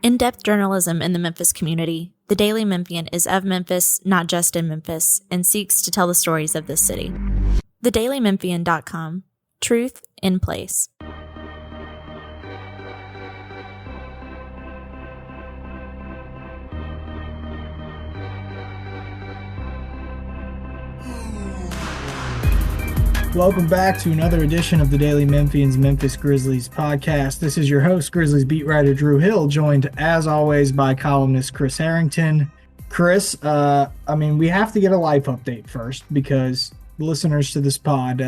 In-depth journalism in the Memphis community, the Daily Memphian is of Memphis, not just in Memphis, and seeks to tell the stories of this city. TheDailyMemphian.com. Truth in place. Welcome back to another edition of the Daily Memphian's Memphis Grizzlies podcast. This is your host, Grizzlies beat writer Drew Hill, joined as always by columnist Chris Herrington. Chris, we have to get a life update first because listeners to this pod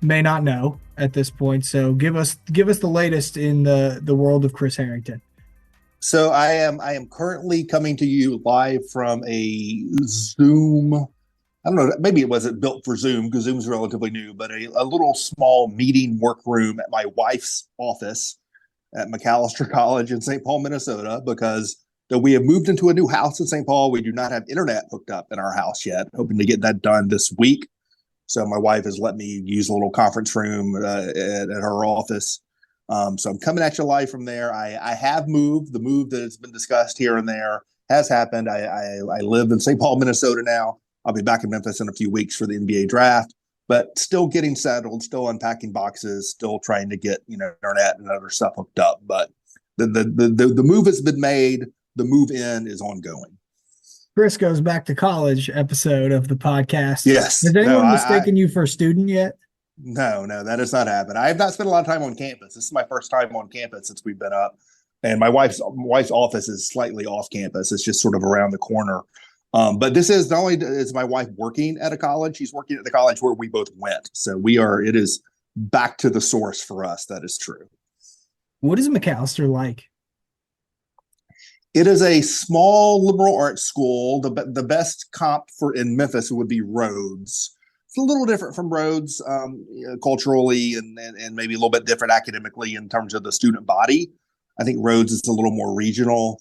may not know at this point. So give us the latest in the world of Chris Herrington. So I am currently coming to you live from a Zoom. I don't know, maybe it wasn't built for Zoom because Zoom's relatively new, but a little small meeting workroom at my wife's office at McAllister College in St. Paul, Minnesota, because though we have moved into a new house in St. Paul, we do not have internet hooked up in our house yet. Hoping to get that done this week. So my wife has let me use a little conference room at her office. So I'm coming at you live from there. I have moved. The move that has been discussed here and there has happened. I live in St. Paul, Minnesota now. I'll be back in Memphis in a few weeks for the NBA draft, but still getting settled, still unpacking boxes, still trying to get, internet and other stuff hooked up. But the move has been made. The move in is ongoing. Chris goes back to college episode of the podcast. Yes. Has anyone mistaken you for a student yet? No, that has not happened. I have not spent a lot of time on campus. This is my first time on campus since we've been up. And my wife's office is slightly off campus. It's just sort of around the corner. But this is not only is my wife working at a college, she's working at the college where we both went. So it is back to the source for us. That is true. What is McAllister like? It is a small liberal arts school. The best comp in Memphis would be Rhodes. It's a little different from Rhodes culturally and maybe a little bit different academically in terms of the student body. I think Rhodes is a little more regional.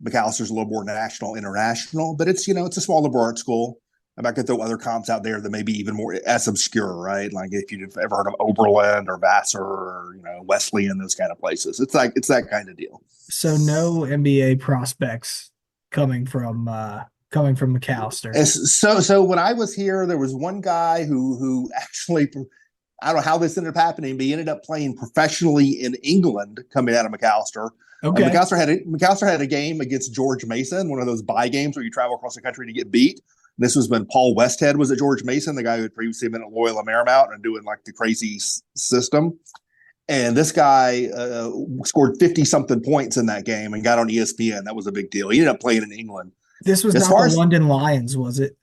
McAllister's a little more national, international, but it's a small liberal arts school. I could throw other comps out there that may be even more as obscure, right? Like if you've ever heard of Oberlin or Vassar or, Wesleyan, those kind of places. It's that kind of deal. So no NBA prospects coming from McAllister. So when I was here, there was one guy who actually, I don't know how this ended up happening, but he ended up playing professionally in England coming out of McAllister. Okay. McAllister had a game against George Mason, one of those bye games where you travel across the country to get beat. This was when Paul Westhead was at George Mason, the guy who had previously been at Loyola Marymount and doing like the crazy system. And this guy scored 50-something points in that game and got on ESPN. That was a big deal. He ended up playing in England. This was not the London Lions, was it?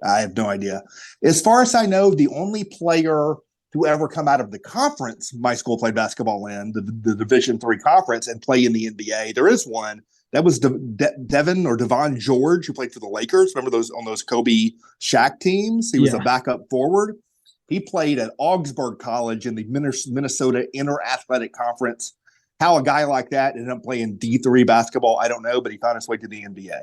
I have no idea. As far as I know, the only player to ever come out of the conference my school played basketball in, the Division III conference, and play in the NBA. There is one. That was Devon George, who played for the Lakers. Remember on those Kobe Shaq teams? He was a backup forward. He played at Augsburg College in the Minnesota Inter-Athletic Conference. How a guy like that ended up playing D3 basketball, I don't know, but he found his way to the NBA.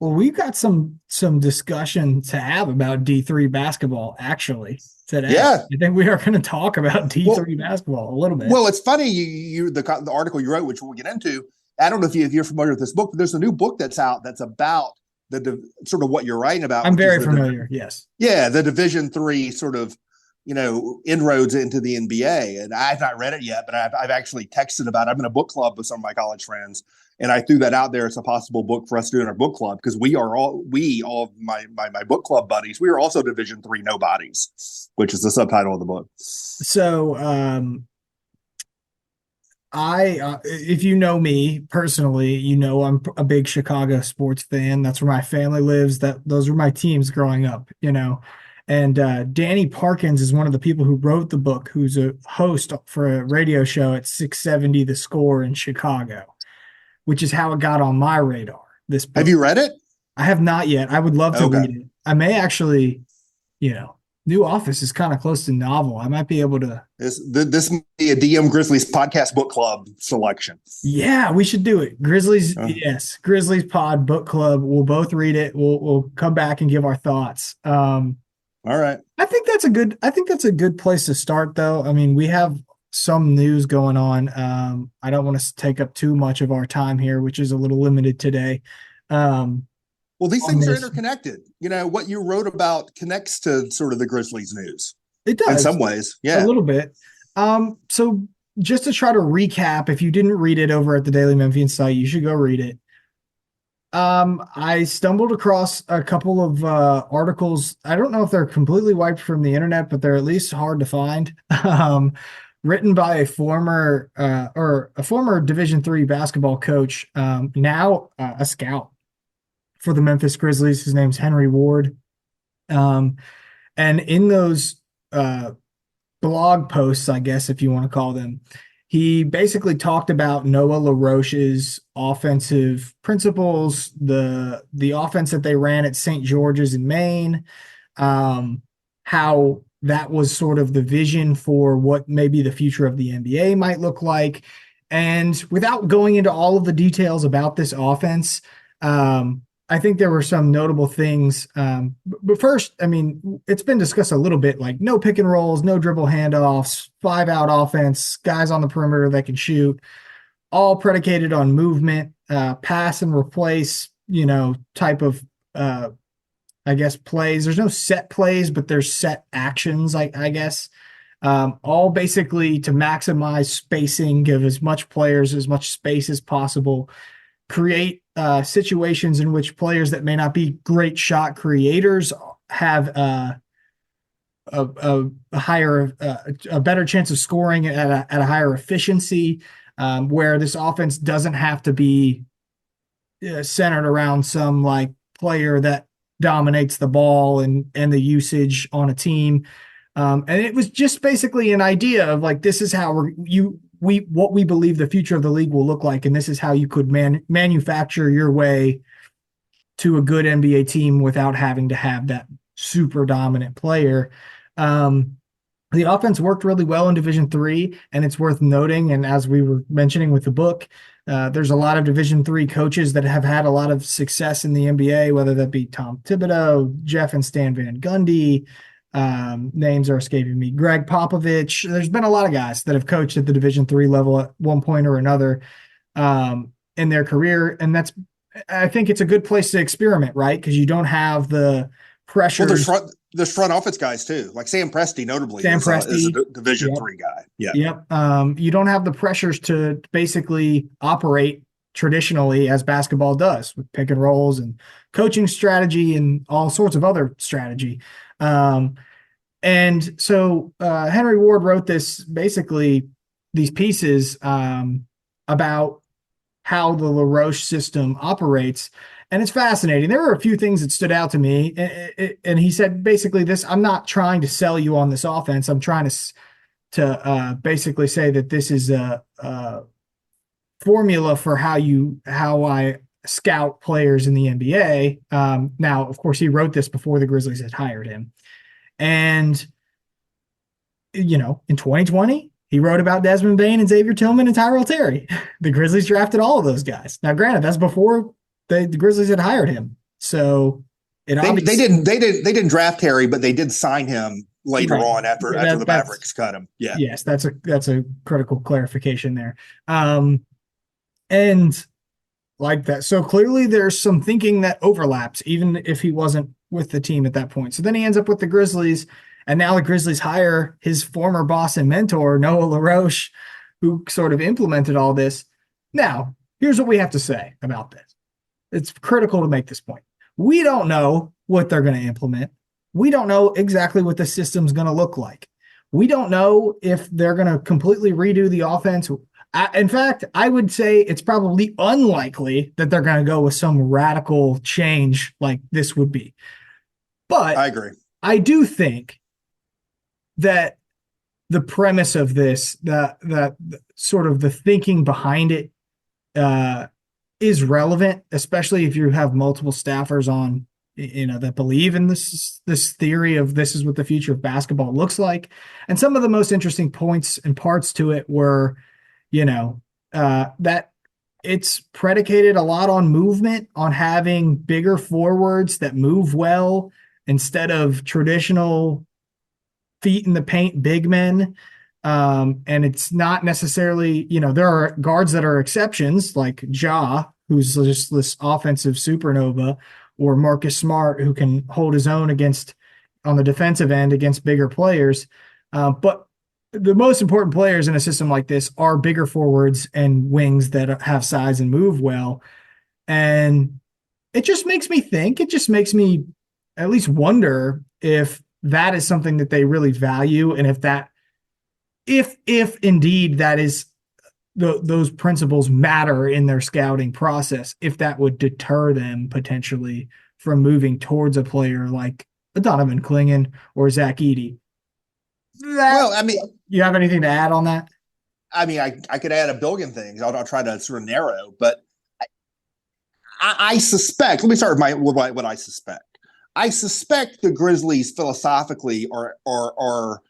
Well, we've got some discussion to have about D3 basketball, actually, today. Yeah. I think we are going to talk about D3 basketball a little bit. Well, it's funny, the article you wrote, which we'll get into, I don't know if you're familiar with this book, but there's a new book that's out that's about the sort of what you're writing about. I'm very familiar, yes. Yeah, the Division III sort of, inroads into the NBA. And I've not read it yet, but I've actually texted about it. I'm in a book club with some of my college friends. And I threw that out there as a possible book for us to do in our book club because all of my book club buddies, we are also Division III nobodies, which is the subtitle of the book. So if you know me personally, I'm a big Chicago sports fan. That's where my family lives. Those were my teams growing up, And Danny Parkins is one of the people who wrote the book, who's a host for a radio show at 670 The Score in Chicago, which is how it got on my radar. This book. Have you read it? I have not yet. I would love to read it. I may actually, New Office is kind of close to novel. I might be able to. This may be a DM Grizzlies podcast book club selection. Yeah, we should do it. Grizzlies, yes. Grizzlies pod book club. We'll both read it. We'll come back and give our thoughts. All right. I think that's a good place to start, though. I mean, we have some news going on. I don't want to take up too much of our time here, which is a little limited today. Well, these On things are this. interconnected. What you wrote about connects to sort of the Grizzlies news It in does some ways. a Yeah. little bit. So just to try to recap, if you didn't read it over at the Daily Memphian site, you should go read it. I stumbled across a couple of articles. I don't know if they're completely wiped from the internet, but they're at least hard to find. Written by a former Division III basketball coach, now a scout for the Memphis Grizzlies. His name's Henry Ward. And in those blog posts, I guess, if you want to call them, he basically talked about Noah LaRoche's offensive principles, the offense that they ran at St. George's in Maine, how that was sort of the vision for what maybe the future of the NBA might look like. And without going into all of the details about this offense, I think there were some notable things. But first, I mean, it's been discussed a little bit, like no pick and rolls, no dribble handoffs, 5-out offense, guys on the perimeter that can shoot, all predicated on movement, pass and replace, type of, I guess, plays. There's no set plays, but there's set actions, I guess. All basically to maximize spacing, give as much players as much space as possible, create situations in which players that may not be great shot creators have a higher, a better chance of scoring at a higher efficiency, where this offense doesn't have to be centered around some like player that dominates the ball and the usage on a team. And it was just basically an idea of like, this is how what we believe the future of the league will look like. And this is how you could manufacture your way to a good NBA team without having to have that super dominant player. The offense worked really well in Division III, and it's worth noting. And as we were mentioning with the book, there's a lot of Division III coaches that have had a lot of success in the NBA, whether that be Tom Thibodeau, Jeff and Stan Van Gundy. Names are escaping me. Greg Popovich. There's been a lot of guys that have coached at the Division III level at one point or another in their career, and I think it's a good place to experiment, right? Because you don't have the pressure. Well, there's front office guys too, like Sam Presti, notably. Is a Division III guy. Yeah. Yep. You don't have the pressures to basically operate traditionally as basketball does, with pick and rolls and coaching strategy and all sorts of other strategy. And so Henry Ward wrote these pieces about how the LaRoche system operates. And it's fascinating. There were a few things that stood out to me. And he said, basically, I'm not trying to sell you on this offense. I'm trying to basically say that this is a formula for how I scout players in the NBA. Now, of course, he wrote this before the Grizzlies had hired him. And, in 2020, he wrote about Desmond Bane and Xavier Tillman and Tyrell Terry. The Grizzlies drafted all of those guys. Now, granted, that's before the Grizzlies had hired him. So they didn't draft Terry, but they did sign him later on after the Mavericks cut him. Yeah. Yes, that's a critical clarification there. And like that. So clearly there's some thinking that overlaps, even if he wasn't with the team at that point. So then he ends up with the Grizzlies, and now the Grizzlies hire his former boss and mentor, Noah LaRoche, who sort of implemented all this. Now, here's what we have to say about this. It's critical to make this point. We don't know what they're going to implement. We don't know exactly what the system's going to look like. We don't know if they're going to completely redo the offense. In fact, I would say it's probably unlikely that they're going to go with some radical change like this would be. But I agree. I do think that the premise of this, that sort of the thinking behind it, is relevant, especially if you have multiple staffers on, that believe in this theory of this is what the future of basketball looks like. And some of the most interesting points and parts to it were, that it's predicated a lot on movement, on having bigger forwards that move well instead of traditional feet in the paint big men. And it's not necessarily, there are guards that are exceptions like Ja, who's just this offensive supernova, or Marcus Smart, who can hold his own on the defensive end against bigger players. But the most important players in a system like this are bigger forwards and wings that have size and move well. And it just makes me think, it just makes me at least wonder if that is something that they really value. And if indeed that is those principles matter in their scouting process, if that would deter them potentially from moving towards a player like a Donovan Clingan or Zach Edey. You have anything to add on that? I mean, I could add a billion things. I'll try to sort of narrow, but I suspect. Let me start with what I suspect. I suspect the Grizzlies philosophically are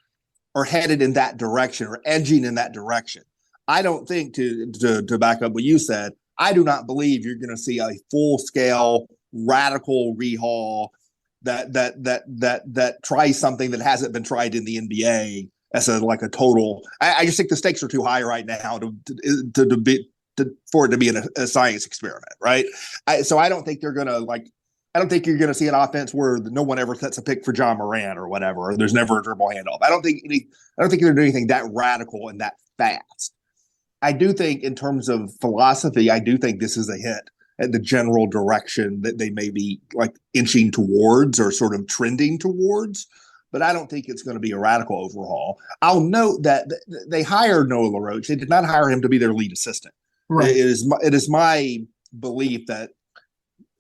headed in that direction, or edging in that direction. I don't think, to back up what you said, I do not believe you're going to see a full scale radical rehaul that tries something that hasn't been tried in the NBA as a total. I just think the stakes are too high right now for it to be a science experiment, right? So I don't think they're going to I don't think you're going to see an offense where no one ever sets a pick for John Morant or whatever, or there's never a dribble handoff. I don't think they're doing anything that radical and that fast. I do think, in terms of philosophy, I do think this is a hit at the general direction that they may be inching towards or sort of trending towards. But I don't think it's going to be a radical overhaul. I'll note that they hired Noah LaRoche. They did not hire him to be their lead assistant. Right. It is my belief that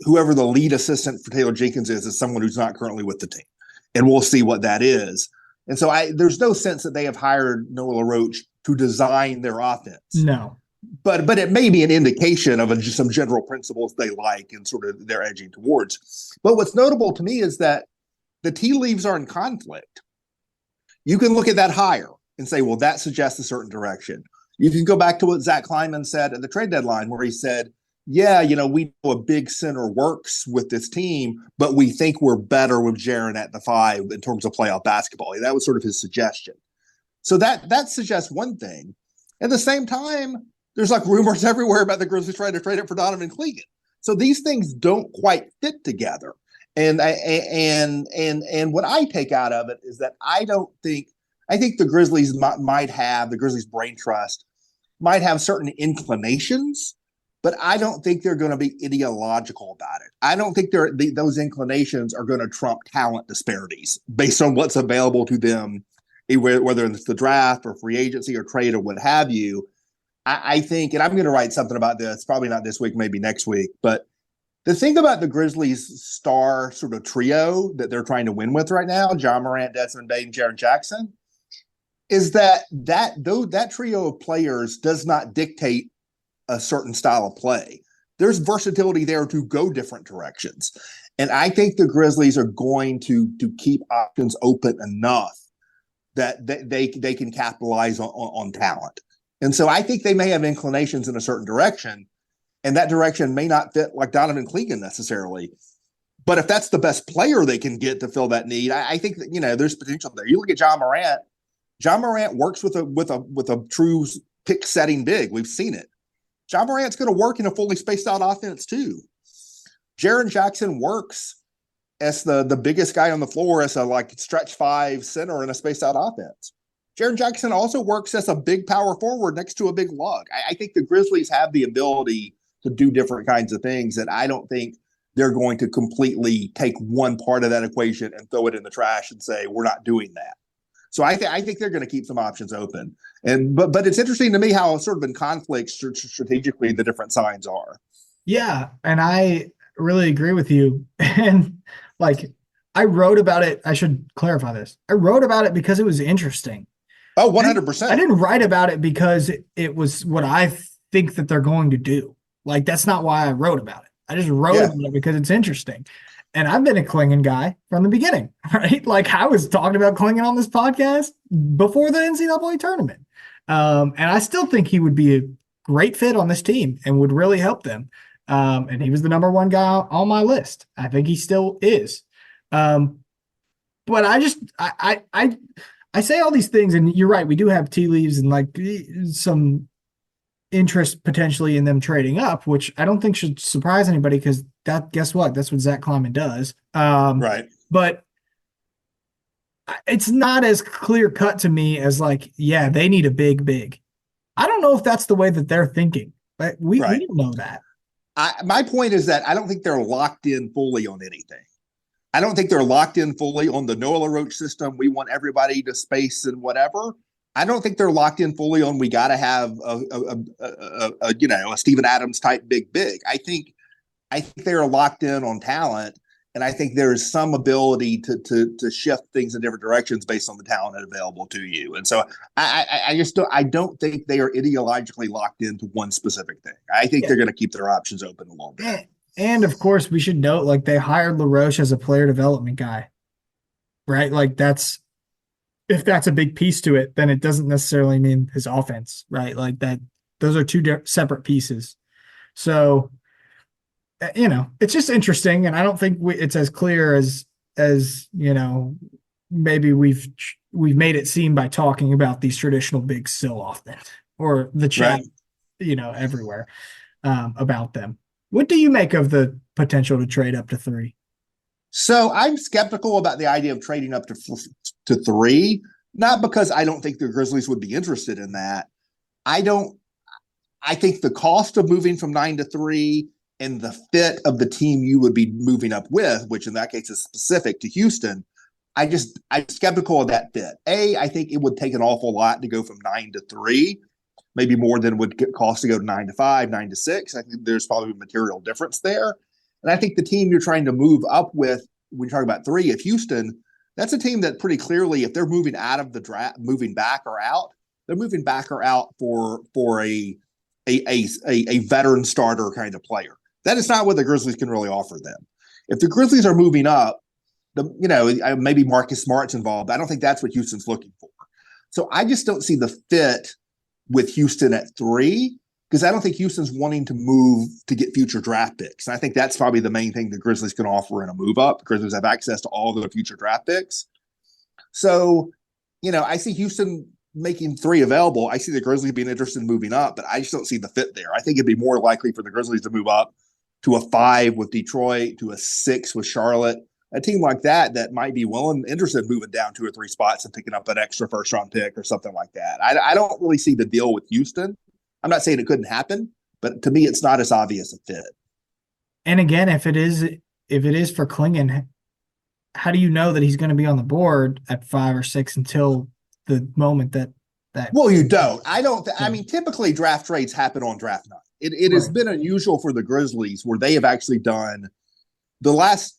whoever the lead assistant for Taylor Jenkins is someone who's not currently with the team. And we'll see what that is. And so there's no sense that they have hired Noah LaRoche to design their offense. No. But it may be an indication of just some general principles they like and sort of they're edging towards. But what's notable to me is that the tea leaves are in conflict. You can look at that hire and say, well, that suggests a certain direction. You can go back to what Zach Kleiman said at the trade deadline, where he said, yeah, we know a big center works with this team, but we think we're better with Jaren at the 5 in terms of playoff basketball. That was sort of his suggestion. So that suggests one thing. At the same time, there's rumors everywhere about the Grizzlies trying to trade it for Donovan Clingan. So these things don't quite fit together. And what I take out of it is that I think the Grizzlies the Grizzlies Brain Trust might have certain inclinations, but I don't think they're going to be ideological about it. I don't think those inclinations are going to trump talent disparities based on what's available to them, whether it's the draft or free agency or trade or what have you. I think, and I'm going to write something about this, probably not this week, maybe next week, but the thing about the Grizzlies' star sort of trio that they're trying to win with right now, John Morant, Desmond Bane, Jaren Jackson, is that trio of players does not dictate a certain style of play. There's versatility there to go different directions. And I think the Grizzlies are going to keep options open enough that they can capitalize on talent. And so I think they may have inclinations in a certain direction, and that direction may not fit Donovan Clingan necessarily. But if that's the best player they can get to fill that need, I think that, there's potential there. You look at John Morant. John Morant works with a true pick setting big. We've seen it. John Morant's going to work in a fully spaced out offense too. Jaren Jackson works as the biggest guy on the floor as a stretch 5 center in a spaced out offense. Jaren Jackson also works as a big power forward next to a big lug. I think the Grizzlies have the ability to do different kinds of things, and I don't think they're going to completely take one part of that equation and throw it in the trash and say, we're not doing that. So I think they're going to keep some options open. But it's interesting to me how sort of in conflict strategically the different signs are. Yeah, and I really agree with you. And I wrote about it. I should clarify this. I wrote about it because it was interesting. Oh, 100%. I didn't write about it because it was what I think that they're going to do. That's not why I wrote about it. I just wrote about it because it's interesting. And I've been a Clingan guy from the beginning, right? I was talking about Clingan on this podcast before the NCAA tournament. And I still think he would be a great fit on this team and would really help them. And he was the number 1 guy on my list. I think he still is. But I say all these things, and you're right. We do have tea leaves and like some interest potentially in them trading up, which I don't think should surprise anybody because guess what? That's what Zach Kleiman does. Right. But it's not as clear cut to me as like, yeah, they need a big. I don't know if that's the way that they're thinking, but we don't know that. My point is that I don't think they're locked in fully on anything. I don't think they're locked in fully on the Noah LaRoche system. We want everybody to space and whatever. I don't think they're locked in fully on we got to have a Steven Adams type big. I think they're locked in on talent, and I think there is some ability to shift things in different directions based on the talent available to you. And so I don't think they are ideologically locked into one specific thing. I think they're going to keep their options open a little bit. And of course, we should note, like, they hired LaRoche as a player development guy, right? Like, if that's a big piece to it, then it doesn't necessarily mean his offense, right? Like that, those are two separate pieces. So, it's just interesting. And I don't think it's as clear as, maybe we've made it seem by talking about these traditional bigs so often, or the chat, everywhere about them. What do you make of the potential to trade up to 3? So I'm skeptical about the idea of trading up to 3, not because I don't think the Grizzlies would be interested in that. I think the cost of moving from 9 to 3 and the fit of the team you would be moving up with, which in that case is specific to Houston, I'm skeptical of that fit. I think it would take an awful lot to go from 9 to 3. Maybe more than would cost to go to 9 to 5, 9 to 6. I think there's probably a material difference there. And I think the team you're trying to move up with, when you're talking about 3 at Houston, that's a team that pretty clearly, if they're moving out of the draft, moving back or out, they're moving back or out for a veteran starter kind of player. That is not what the Grizzlies can really offer them. If the Grizzlies are moving up, maybe Marcus Smart's involved. I don't think that's what Houston's looking for. So I just don't see the fit with Houston at 3, because I don't think Houston's wanting to move to get future draft picks. And I think that's probably the main thing the Grizzlies can offer in a move up. The Grizzlies have access to all their future draft picks. So, I see Houston making 3 available. I see the Grizzlies being interested in moving up, but I just don't see the fit there. I think it'd be more likely for the Grizzlies to move up to a 5 with Detroit, to a 6 with Charlotte. A team like that might be interested in moving down 2 or 3 spots and picking up an extra first-round pick or something like that. I don't really see the deal with Houston. I'm not saying it couldn't happen, but to me, it's not as obvious a fit. And again, if it is for Klingon, how do you know that he's going to be on the board at 5 or 6 until the moment that? Well, you don't. I don't. I mean, typically draft trades happen on draft night. It has been unusual for the Grizzlies where they have actually done the last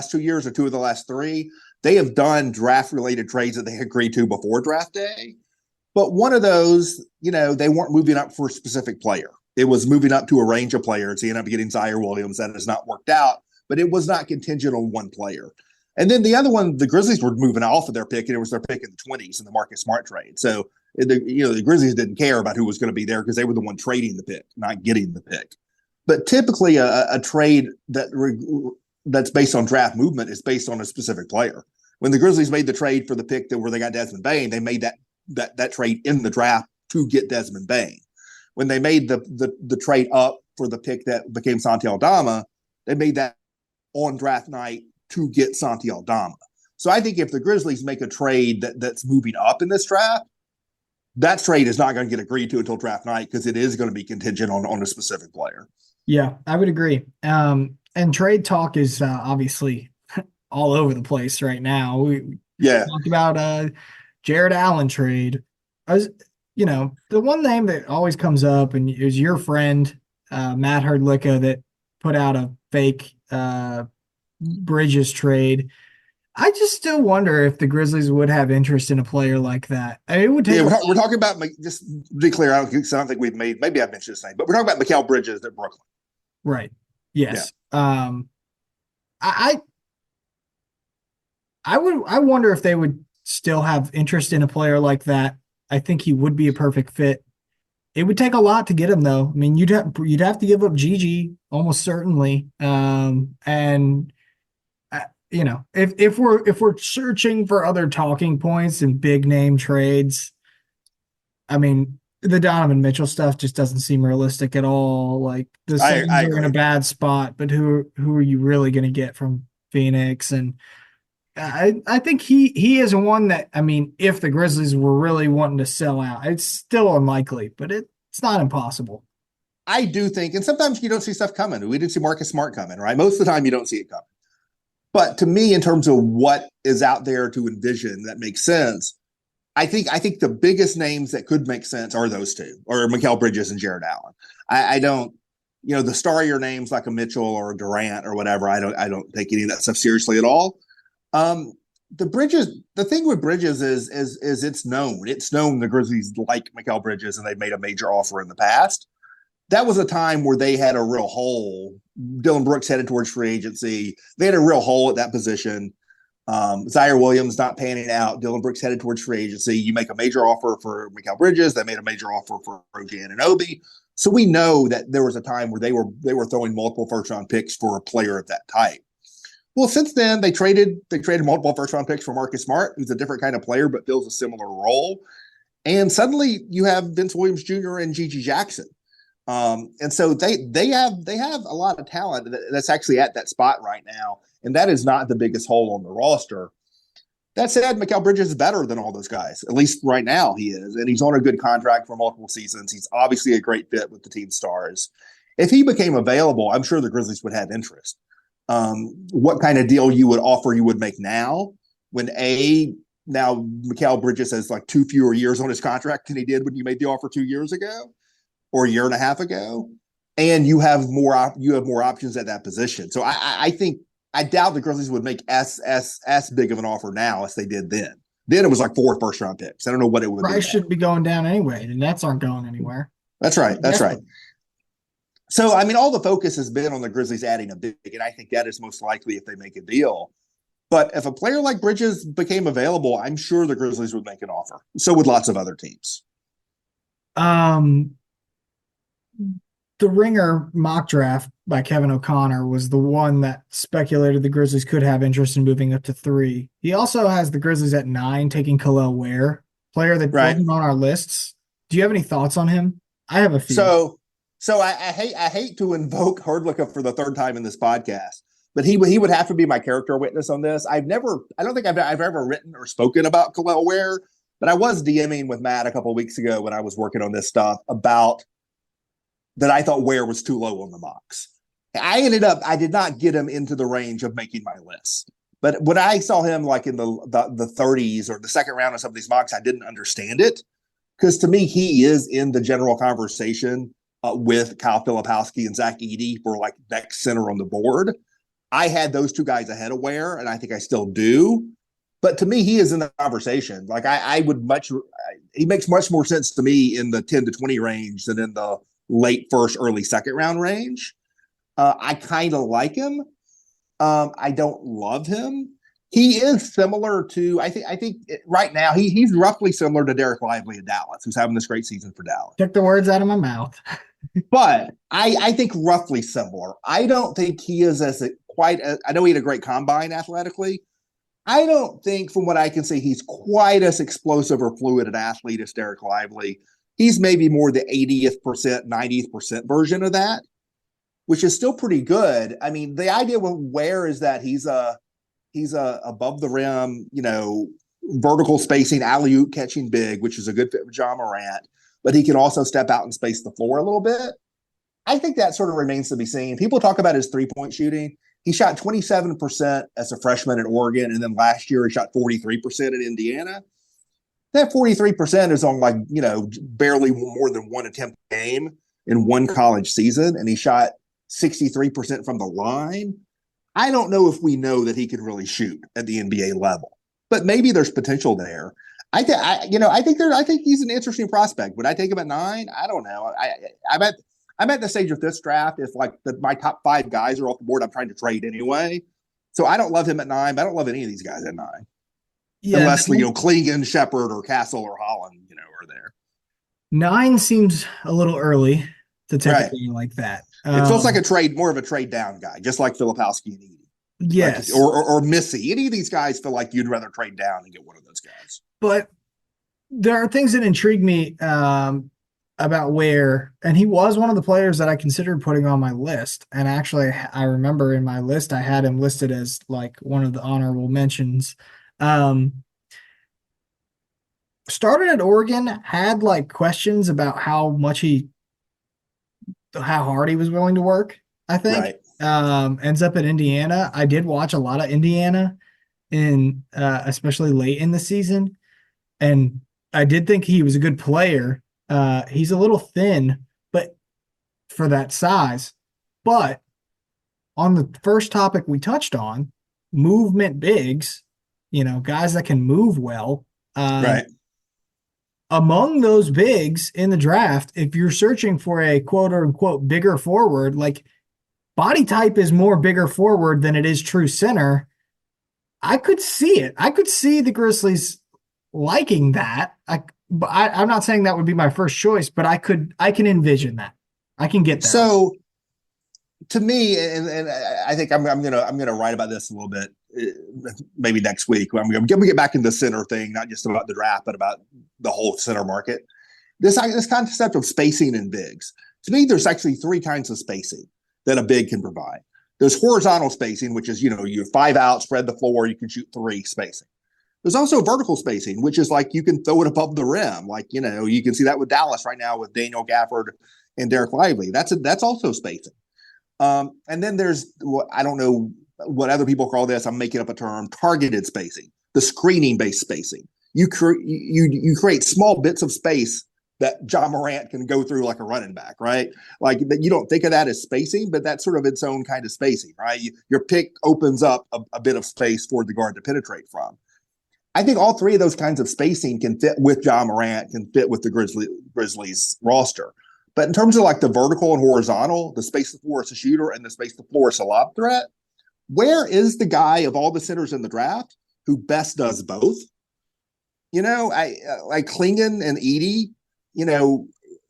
2 years or 2 of the last 3. They have done draft related trades that they agreed to before draft day. But one of those, they weren't moving up for a specific player. It was moving up to a range of players. He ended up getting Zaire Williams. That has not worked out, but it was not contingent on one player. And then the other one, the Grizzlies were moving off of their pick, and it was their pick in the 20s in the Marcus Smart trade. So, the Grizzlies didn't care about who was going to be there because they were the one trading the pick, not getting the pick. But typically a trade that's based on draft movement is based on a specific player. When the Grizzlies made the trade for the pick where they got Desmond Bane, they made that trade in the draft to get Desmond Bane. When they made the trade up for the pick that became Santi Aldama, they made that on draft night to get Santi Aldama. So I think if the Grizzlies make a trade that's moving up in this draft, that trade is not going to get agreed to until draft night because it is going to be contingent on a specific player. Yeah, I would agree. And trade talk is obviously all over the place right now. We talked about Jared Allen trade. The one name that always comes up and is your friend, Matt Herdlicka, that put out a fake Bridges trade. I just still wonder if the Grizzlies would have interest in a player like that. I mean, it would take. Yeah, we're talking about, just to be clear, I don't think we've made. Maybe I've mentioned his name, but we're talking about Mikal Bridges at Brooklyn. Right. Yes. Yeah. I wonder if they would still have interest in a player like that. I think he would be a perfect fit. It would take a lot to get him, though. I mean, you'd have to give up Gigi almost certainly, and if we're searching for other talking points and big name trades, I mean, the Donovan Mitchell stuff just doesn't seem realistic at all. Like the Suns I are in agree. a bad spot, but who are you really going to get from Phoenix? And I think he is one that, I mean, if the Grizzlies were really wanting to sell out, it's still unlikely, but it's not impossible. I do think, and sometimes you don't see stuff coming. We didn't see Marcus Smart coming, right? Most of the time you don't see it coming. But to me, in terms of what is out there to envision that makes sense, I think the biggest names that could make sense are those two, or Mikal Bridges and Jared Allen. I don't, the starrier names like a Mitchell or a Durant or whatever. I don't take any of that stuff seriously at all. The thing with Bridges is it's known. It's known the Grizzlies like Mikal Bridges and they've made a major offer in the past. That was a time where they had a real hole. Dylan Brooks headed towards free agency. They had a real hole at that position. Zaire Williams not panning out. Dylan Brooks headed towards free agency. You make a major offer for Mikal Bridges. They made a major offer for OG Anunoby. So we know that there was a time where they were throwing multiple first round picks for a player of that type. Well, since then they traded multiple first round picks for Marcus Smart, who's a different kind of player but fills a similar role. And suddenly you have Vince Williams Jr. and Gigi Jackson. And so they have a lot of talent that's actually at that spot right now, and that is not the biggest hole on the roster. That said, Mikal Bridges is better than all those guys, at least right now he is, and he's on a good contract for multiple seasons. He's obviously a great fit with the team stars. If he became available, I'm sure the Grizzlies would have interest. What kind of deal you would make now when now Mikal Bridges has like 2 fewer years on his contract than he did when you made the offer 2 years ago or a year and a half ago, and you have more options at that position. So I doubt the Grizzlies would make as big of an offer now as they did then. Then it was like 4 first round picks. I don't know what it would be. Price should be going down anyway. The Nets aren't going anywhere. That's right. That's right. So, I mean, all the focus has been on the Grizzlies adding a big, and I think that is most likely if they make a deal. But if a player like Bridges became available, I'm sure the Grizzlies would make an offer. So would lots of other teams. The Ringer mock draft by Kevin O'Connor was the one that speculated the Grizzlies could have interest in moving up to 3. He also has the Grizzlies at 9, taking Khalil Ware, player that wasn't on our lists. Do you have any thoughts on him? I have a few. So I hate to invoke Herdlicka for the third time in this podcast, but he would have to be my character witness on this. I don't think I've ever written or spoken about Khalil Ware, but I was DMing with Matt a couple of weeks ago when I was working on this stuff about that I thought Ware was too low on the mocks. I did not get him into the range of making my list. But when I saw him like in the 30s or the second round of some of these mocks, I didn't understand it. Because to me, he is in the general conversation with Kyle Filipowski and Zach Edey for like next center on the board. I had those two guys ahead of Ware, and I think I still do. But to me, he is in the conversation. Like he makes much more sense to me in the 10 to 20 range than in the late first, early second round range. I kind of like him. I don't love him. He is similar to, I think right now he's roughly similar to Derek Lively in Dallas, who's having this great season for Dallas. Took the words out of my mouth. But I think roughly similar. I don't think he is I know he had a great combine athletically. I don't think, from what I can see, he's quite as explosive or fluid an athlete as Derek Lively. He's maybe more the 80th percent, 90th percent version of that, which is still pretty good. I mean, the idea with Ware is that he's a above the rim, vertical spacing, alley-oop catching big, which is a good fit for John Morant, but he can also step out and space the floor a little bit. I think that sort of remains to be seen. People talk about his three-point shooting. He shot 27% as a freshman at Oregon, and then last year he shot 43% at Indiana. That 43% is on barely more than one attempt a game in one college season, and he shot 63% from the line. I don't know if we know that he can really shoot at the NBA level, but maybe there's potential there. I think he's an interesting prospect. Would I take him at 9? I don't know. I'm at the stage of this draft. If my top 5 guys are off the board, I'm trying to trade anyway. So I don't love him at 9, but I don't love any of these guys at 9. Yeah, unless Clegan, Shepard, or Castle, or Holland, are there. 9 seems a little early to take a game like that. It feels like more of a trade down guy, just like Filipowski and Edey. like Yes. or Missy. Any of these guys feel like you'd rather trade down and get one of those guys. But there are things that intrigue me about Ware, and he was one of the players that I considered putting on my list. And actually, I remember in my list, I had him listed as like one of the honorable mentions. Started at Oregon, had like questions about how hard he was willing to work, I think. Right. Ends up at Indiana. I did watch a lot of Indiana especially late in the season. And I did think he was a good player. He's a little thin, but for that size. But on the first topic we touched on, movement bigs, guys that can move well. Right. Among those bigs in the draft, if you're searching for a quote unquote bigger forward, like body type is more bigger forward than it is true center. I could see it. I could see the Grizzlies liking that. I'm not saying that would be my first choice, but I can envision that. I can get there. So to me, and I think I'm gonna write about this a little bit, maybe next week. I'm gonna get back into the center thing, not just about the draft, but about the whole center market. This concept of spacing in bigs. To me, there's actually three kinds of spacing that a big can provide. There's horizontal spacing, which is, you have 5 out, spread the floor, you can shoot 3 spacing. There's also vertical spacing, which is like you can throw it above the rim. Like, you can see that with Dallas right now with Daniel Gafford and Derek Lively. That's also spacing. And then there's, I don't know what other people call this. I'm making up a term, targeted spacing, the screening-based spacing. You create small bits of space that John Morant can go through like a running back, right? Like you don't think of that as spacing, but that's sort of its own kind of spacing, right? Your pick opens up a bit of space for the guard to penetrate from. I think all three of those kinds of spacing can fit with John Morant, can fit with the Grizzlies roster. But in terms of like the vertical and horizontal, the space the floor is a shooter and the space the floor is a lob threat, where is the guy of all the centers in the draft who best does both? I like Klingon and Edey,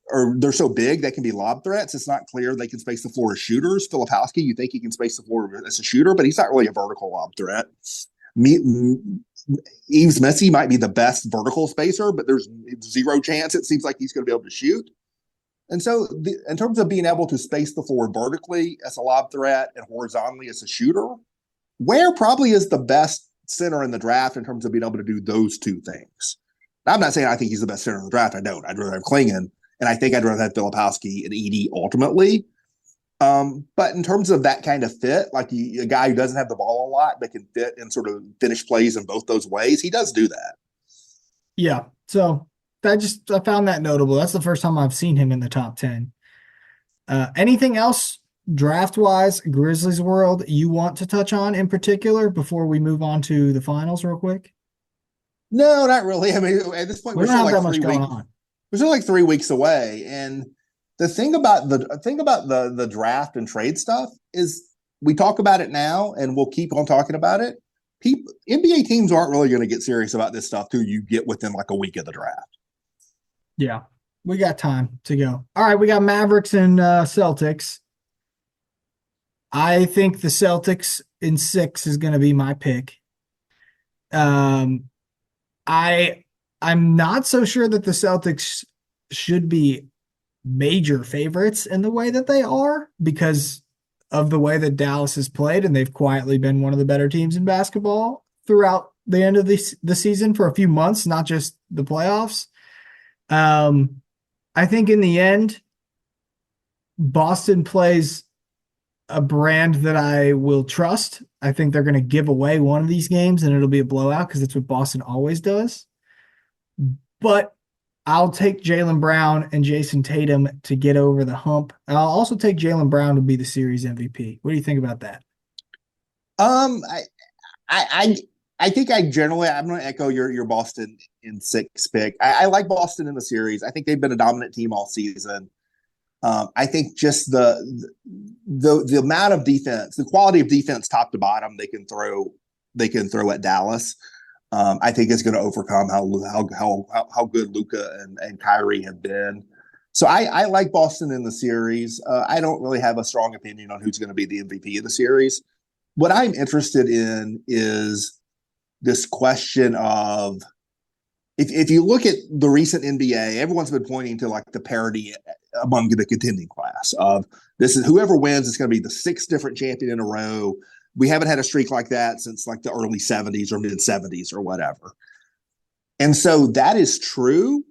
or they're so big they can be lob threats. It's not clear they can space the floor as shooters. Filipowski, you think he can space the floor as a shooter, but he's not really a vertical lob threat. Yves Messi might be the best vertical spacer, but there's zero chance it seems like he's going to be able to shoot. And so in terms of being able to space the floor vertically as a lob threat and horizontally as a shooter, where probably is the best center in the draft in terms of being able to do those two things? I'm not saying I think he's the best center in the draft. I don't. I'd rather have Klingon, and I think I'd rather have Filipowski and Edey ultimately. But in terms of that kind of fit, like a guy who doesn't have the ball a lot but can fit and sort of finish plays in both those ways, he does do that. Yeah. So I found that notable. That's the first time I've seen him in the top 10. Anything else draft-wise, Grizzlies world, you want to touch on in particular before we move on to the finals real quick? No, not really. I mean, at this point, we're still like 3 weeks. We're still like 3 weeks away, and the thing about the draft and trade stuff is we talk about it now, and we'll keep on talking about it. NBA teams aren't really going to get serious about this stuff till you get within like a week of the draft. Yeah, we got time to go. All right, we got Mavericks and Celtics. I think the Celtics in 6 is going to be my pick. I'm not so sure that the Celtics should be major favorites in the way that they are because of the way that Dallas has played, and they've quietly been one of the better teams in basketball throughout the end of the season for a few months, not just the playoffs. I think in the end, Boston plays a brand that I will trust. I think they're going to give away one of these games and it'll be a blowout because it's what Boston always does. But I'll take Jaylen Brown and Jason Tatum to get over the hump. I'll also take Jaylen Brown to be the series MVP. What do you think about that? I think I'm going to echo your Boston in 6 pick. I like Boston in the series. I think they've been a dominant team all season. I think just the amount of defense, the quality of defense, top to bottom, they can throw at Dallas. I think is going to overcome how good Luka and Kyrie have been. So I like Boston in the series. I don't really have a strong opinion on who's going to be the MVP of the series. what I'm interested in is this question of, if you look at the recent NBA, everyone's been pointing to like the parity among the contending class of this is whoever wins is going to be the sixth different champion in a row. We haven't had a streak like that since like the early 70s or mid 70s or whatever. And so that is true.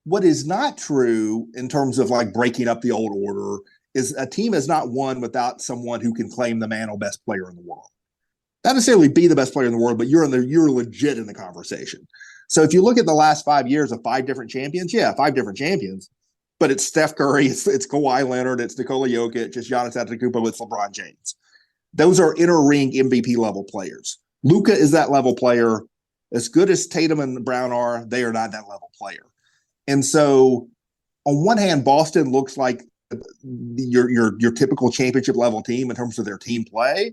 What is not true in terms of like breaking up the old order is a team has not won without someone who can claim the mantle best player in the world. Not necessarily be the best player in the world, but you're legit in the conversation. So if you look at the last 5 years of 5 different champions, 5 different champions, but it's Steph Curry, it's Kawhi Leonard, it's Nikola Jokic, it's Giannis Antetokounmpo, it's LeBron James. Those are inner ring MVP level players. Luka is that level player. As good as Tatum and Brown are, they are not that level player. And so on one hand, Boston looks like your typical championship level team in terms of their team play,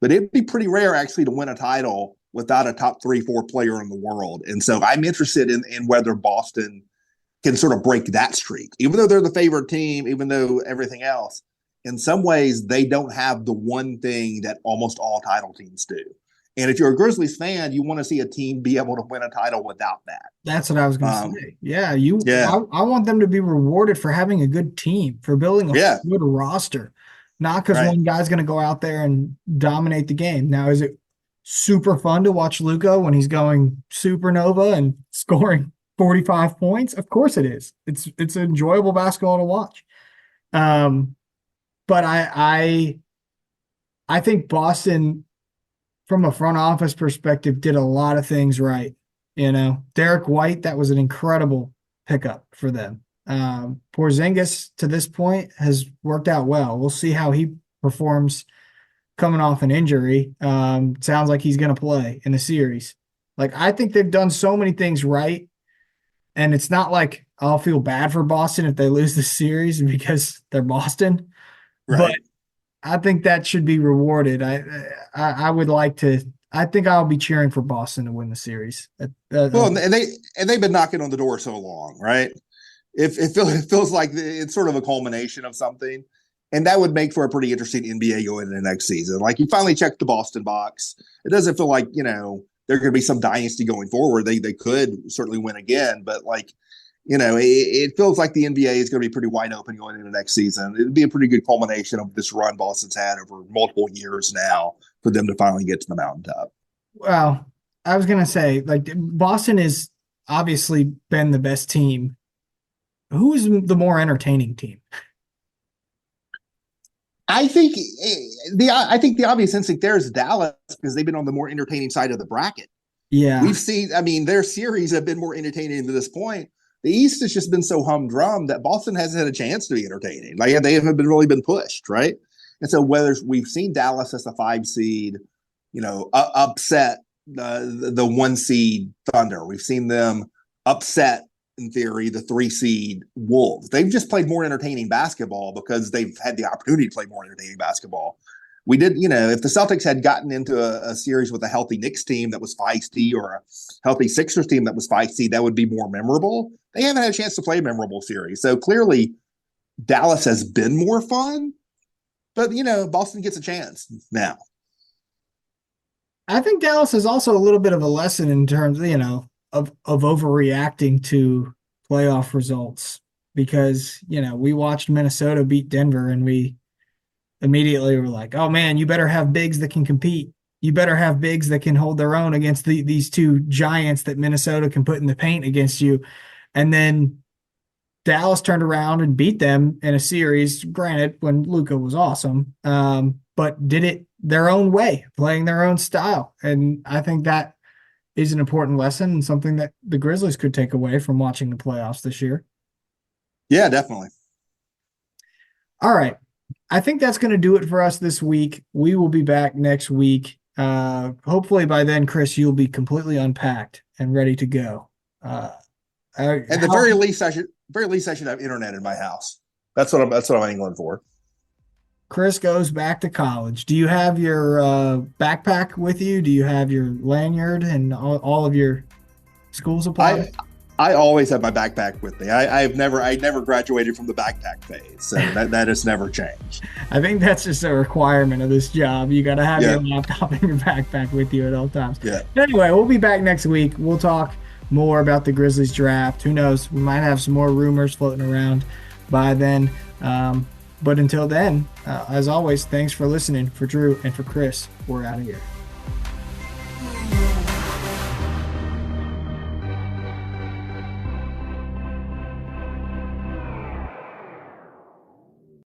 but it'd be pretty rare actually to win a title without a top 3-4 player in the world. And so I'm interested in whether Boston can sort of break that streak, even though they're the favorite team, even though everything else, in some ways they don't have the one thing that almost all title teams do. And if you're a Grizzlies fan, you want to see a team be able to win a title without that. That's what I was going to say. Yeah. I want them to be rewarded for having a good team, for building a good roster, not because one guy's going to go out there and dominate the game. Now, is it super fun to watch Luka when he's going supernova and scoring 45 points? Of course it is. It's enjoyable basketball to watch. But I think Boston, from a front office perspective, did a lot of things right. Derek White, that was an incredible pickup for them. Porzingis to this point has worked out well. We'll see how he performs coming off an injury. Sounds like he's going to play in the series. Like, I think they've done so many things right. And it's not like I'll feel bad for Boston if they lose the series because they're Boston. Right. But I think that should be rewarded. I would like to. I think I'll be cheering for Boston to win the series. Well, and they've been knocking on the door so long, right? It feels like it's sort of a culmination of something, and that would make for a pretty interesting NBA going into next season. Like, you finally checked the Boston box. It doesn't feel like they're going to be some dynasty going forward. They could certainly win again, but like. It feels like the NBA is going to be pretty wide open going into next season. It'd be a pretty good culmination of this run Boston's had over multiple years now for them to finally get to the mountaintop. Well, I was going to say, like, Boston has obviously been the best team. Who is the more entertaining team? I think the obvious instinct there is Dallas, because they've been on the more entertaining side of the bracket. Yeah. We've seen, their series have been more entertaining to this point. The East has just been so humdrum that Boston hasn't had a chance to be entertaining. Like, they haven't really been pushed, right? And so whether we've seen Dallas as the 5 seed, upset the 1 seed Thunder. We've seen them upset, in theory, the 3 seed Wolves. They've just played more entertaining basketball because they've had the opportunity to play more entertaining basketball. We did, if the Celtics had gotten into a series with a healthy Knicks team that was feisty, or a healthy Sixers team that was feisty, that would be more memorable. They haven't had a chance to play a memorable series. So clearly Dallas has been more fun, but Boston gets a chance now. I think Dallas is also a little bit of a lesson in terms of overreacting to playoff results, because, we watched Minnesota beat Denver and we immediately were like, oh man, you better have bigs that can compete. You better have bigs that can hold their own against these 2 giants that Minnesota can put in the paint against you. And then Dallas turned around and beat them in a series, granted, when Luka was awesome, but did it their own way, playing their own style. And I think that is an important lesson and something that the Grizzlies could take away from watching the playoffs this year. Yeah, definitely. All right. I think that's going to do it for us this week. We will be back next week. Hopefully by then, Chris, you'll be completely unpacked and ready to go. At the very least, I should have internet in my house. That's what I'm angling for. Chris goes back to college. Do you have your backpack with you? Do you have your lanyard and all of your school supplies? I always have my backpack with me. I never graduated from the backpack phase, so that has never changed. I think that's just a requirement of this job. You got to have Yeah. your laptop and your backpack with you at all times. Yeah. Anyway, we'll be back next week. We'll talk more about the Grizzlies draft. Who knows? We might have some more rumors floating around by then. But until then, as always, thanks for listening. For Drew and for Chris, we're out of here.